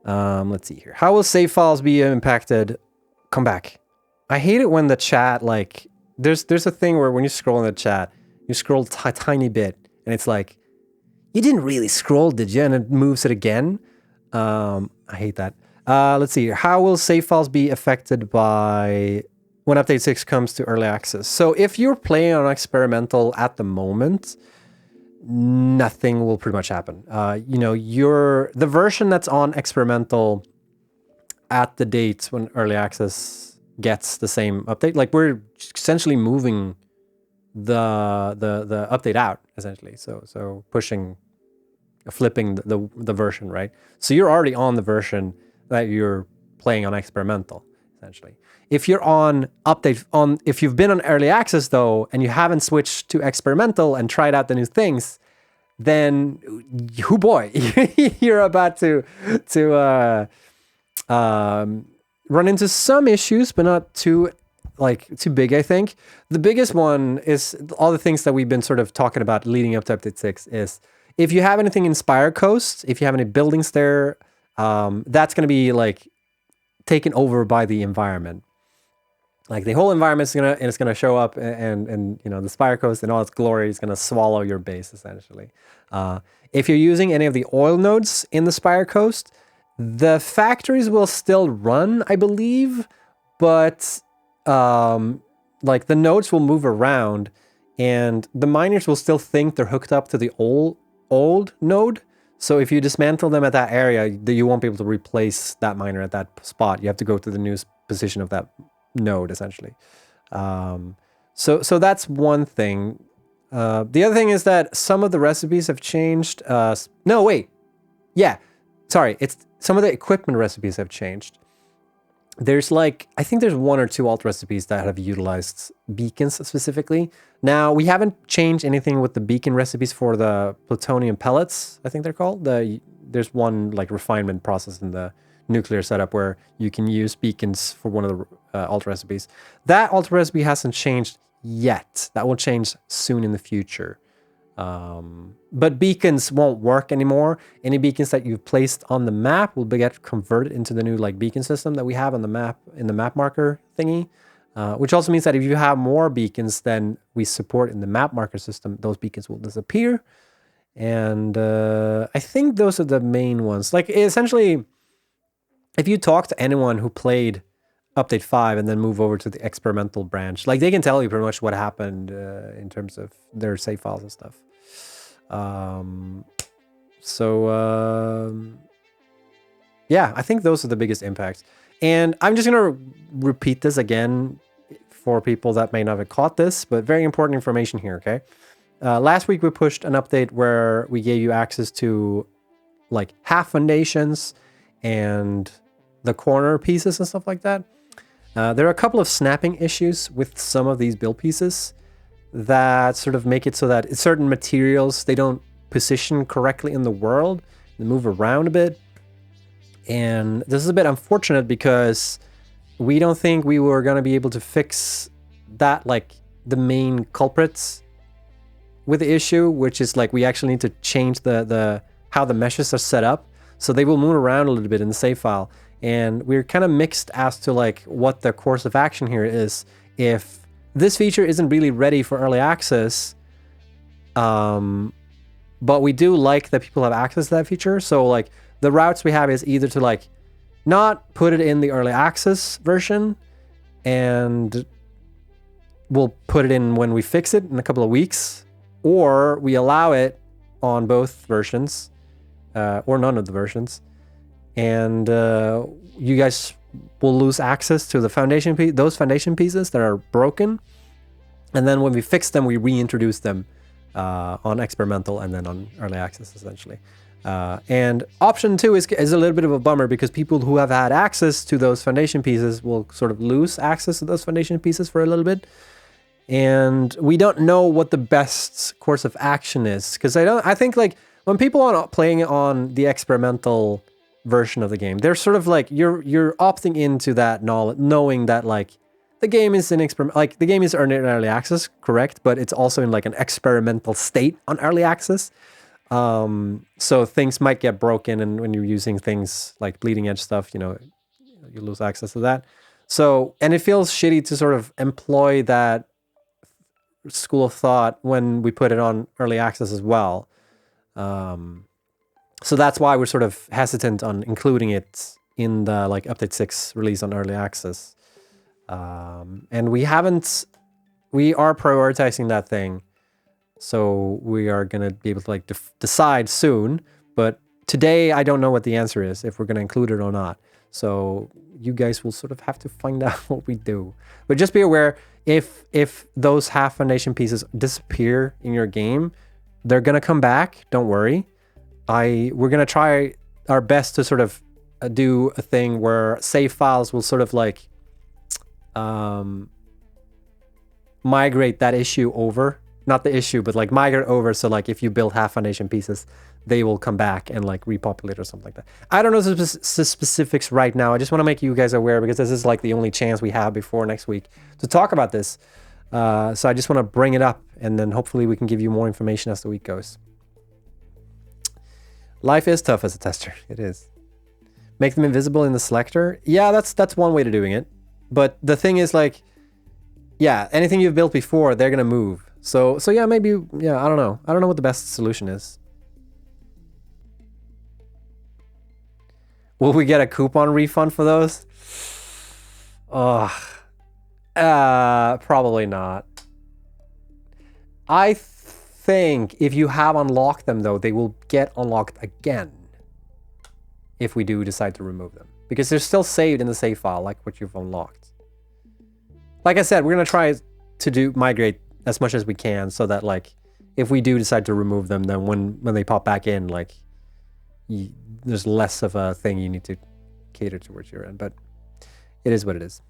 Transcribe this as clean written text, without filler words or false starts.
Let's see here. How will save files be impacted? Come back. I hate it when the chat, like, there's a thing where when you scroll in the chat, you scroll a tiny bit, and it's like, you didn't really scroll, did you? And it moves it again. I hate that. Let's see here. How will save files be affected by when Update 6 comes to early access? So if you're playing on experimental at the moment, nothing will pretty much happen. You know, the version that's on experimental at the date when early access gets the same update. Like, we're essentially moving the update out, essentially. So flipping the version, right? So you're already on the version that you're playing on experimental, essentially. If you're if you've been on early access though, and you haven't switched to experimental and tried out the new things, then, oh boy, you're about to run into some issues, but not too big, I think. The biggest one is all the things that we've been sort of talking about leading up to Update 6 is if you have anything in Spire Coast, if you have any buildings there, that's going to be like taken over by the environment. Like the whole environment is gonna show up, and you know, the Spire Coast and all its glory is gonna swallow your base, essentially. If you're using any of the oil nodes in the Spire Coast, the factories will still run, I believe, but like the nodes will move around, and the miners will still think they're hooked up to the old node. So if you dismantle them at that area, you won't be able to replace that miner at that spot. You have to go to the new position of that node, essentially. So that's one thing. The other thing is that some of the recipes have changed. No, wait. Yeah, sorry. It's some of the equipment recipes have changed. There's I think there's 1 or 2 alt recipes that have utilized beacons specifically. Now, we haven't changed anything with the beacon recipes for the plutonium pellets, I think they're called. There's one refinement process in the nuclear setup where you can use beacons for one of the alt recipes. That alt recipe hasn't changed yet. That will change soon in the future. But beacons won't work anymore. Any beacons that you've placed on the map will get converted into the new beacon system that we have on the map, in the map marker thingy. Which also means that if you have more beacons than we support in the map marker system, those beacons will disappear. And I think those are the main ones. Essentially, if you talk to anyone who played Update 5 and then move over to the experimental branch, they can tell you pretty much what happened in terms of their save files and stuff. Yeah, I think those are the biggest impacts. And I'm just going to repeat this again for people that may not have caught this, but very important information here, okay? Last week we pushed an update where we gave you access to half foundations and the corner pieces and stuff like that. There are a couple of snapping issues with some of these build pieces that sort of make it so that certain materials, they don't position correctly in the world. They move around a bit. And this is a bit unfortunate because we don't think we were going to be able to fix that, the main culprits with the issue, which is we actually need to change the how the meshes are set up. So they will move around a little bit in the save file. And we're kind of mixed as to what the course of action here is. If this feature isn't really ready for early access, but we do like that people have access to that feature. So the routes we have is either to not put it in the early access version, and we'll put it in when we fix it in a couple of weeks, or we allow it on both versions, or none of the versions. And you guys will lose access to the foundation those foundation pieces that are broken. And then when we fix them, we reintroduce them on experimental and then on early access, essentially. And option 2 is a little bit of a bummer because people who have had access to those foundation pieces will sort of lose access to those foundation pieces for a little bit. And we don't know what the best course of action is, because I think when people are playing on the experimental version of the game, they're sort of you're opting into that knowledge, knowing that the game is in the game is in early access, correct, but it's also in an experimental state on early access. So things might get broken, and when you're using things like bleeding edge stuff, you lose access to that. So, and it feels shitty to sort of employ that school of thought when we put it on early access as well. So that's why we're sort of hesitant on including it in the like update 6 release on early access. And we are prioritizing that thing. So we are going to be able to like decide soon, but today I don't know what the answer is, if we're going to include it or not. So you guys will sort of have to find out what we do. But just be aware, if those half foundation pieces disappear in your game, they're going to come back. Don't worry. We're going to try our best to sort of do a thing where save files will sort of like migrate that issue over. Not the issue, but like migrate over. So like if you build half foundation pieces, they will come back and like repopulate or something like that. I don't know the specifics right now. I just want to make you guys aware because this is like the only chance we have before next week to talk about this. So I just want to bring it up, and then hopefully we can give you more information as the week goes. Life is tough as a tester. It is. Make them invisible in the selector. Yeah, that's one way to doing it. But the thing is like, yeah, anything you've built before, they're gonna move. So yeah, maybe, yeah, I don't know. I don't know what the best solution is. Will we get a coupon refund for those? Probably not. I think if you have unlocked them though, they will get unlocked again if we do decide to remove them, because they're still saved in the save file like what you've unlocked. Like I said, we're gonna try to migrate as much as we can, so that like if we do decide to remove them, then when they pop back in, like there's less of a thing you need to cater towards your end. But it is what it is.